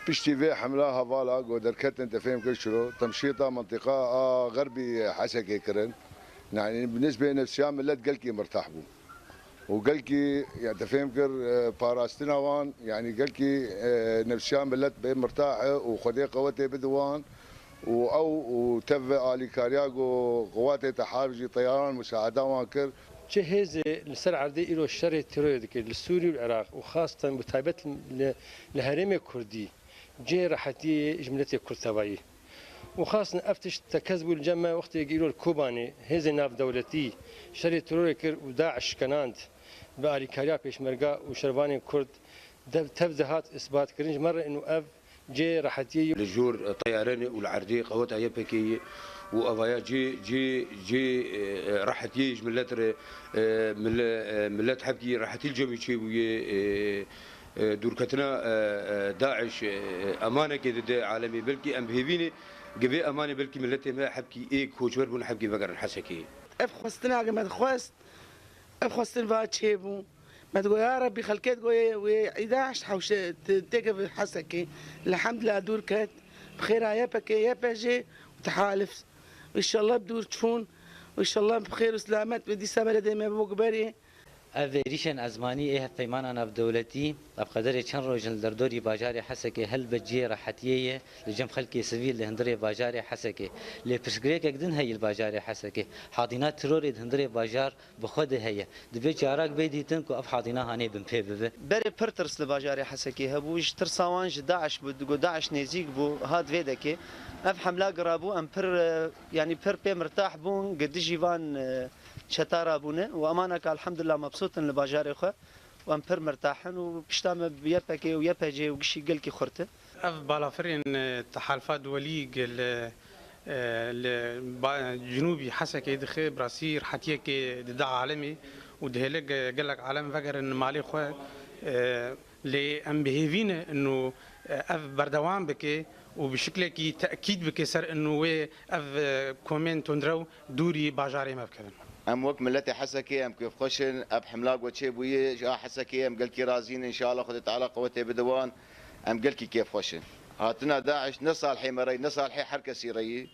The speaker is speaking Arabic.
بيشتي في حملاها فالا ودركت انت فاهم كل شنو تمشيطه منطقه غربي حسكي كرن يعني بالنسبه لنفسيان ملت قلكي مرتاح بو وقلكي يعني تفهم كر باراستنا وان يعني قلكي نفسيان ملت مرتاحه وخدي قوتي بدوان او وتف الي كارياغو قواتي تحارجي طيران مساعده وان كر جهز لسر عردي إلى الشر الترويدك للسوري والعراق وخاصة بتايبة الهرم الكردي جي راحتي جملتي كرتواي وخاصة أفتش تكذب الجمع وقت يقولوا الكوباني هذا ناف دولتي شر الترويدك وداعش كناند بألي كاريا بيشمرقا وشرباني كرد تبدهات إثبات كرنج مرة إنه أف جي راحتي الجور طيران والعردي قوات أيبكي وأفايا جي راحت يج ملات حبكي راحت الجميع ويا دوركتنا داعش أمانة كده عالمي بلكي أم بهيفيني قبي أمانة بلكي ملتي ما حبكي إيه كوجبر بون حبكي بقرن حسكي أفخستنا ما خواست أفخستن فاتشيبو ما تقول يا ربي خلكت قوي و11 حوش تقف حسكي الحمد لله دوركت بخير يا بكي يا بجي وتحالف وإن شاء الله بدور تشون وإن شاء الله بخير وسلامات بدي سبب لدي ما بقبري ریشن ازمانی اه پیمان آن دولتی ابقدر چند روزن در دوری باجار حسکه هل بجی راحتیه لجم خلکی سویل لهندری باجار حسکه لپسگری که دن هی الباجار حسکه حاضنات ترور هندری باجار بخود هی دبی چراغ بیدیتن کو اف حاضنا هانی بن پیبه بری پرترس لباجار حسکه هبوش ترساوانج داعش بود داعش نزیک بو هاد ویدکه اف حمله قرابو ام پر يعني پر بي مرتاح بون قد جيفان شتارا بونه وامانك الحمد لله مبسوط لباجاري خو وام پر مرتاحن وبشتام بيبكي ويبجي وقشي قلكي خرته اف بالافرين تحالفات دولي الجنوبي حسكي دخي براسير حتيكي دع عالمي ودهلك قال لك عالم فقر ان مالي خو لام بهيفين انه اف بردوان بكي وبشكل كي تاكيد بكي سر انه اف كومنت وندرو دوري باجاري ما بكذا ام وقت ملتي حسكي ام كيف خشن اب حملاق وتشيبويه جا حسكي ام قلكي رازين ان شاء الله خذت على قوتي بدوان ام قلكي كيف خشن هاتنا داعش نصالحي مري نصالحي حركه سيريه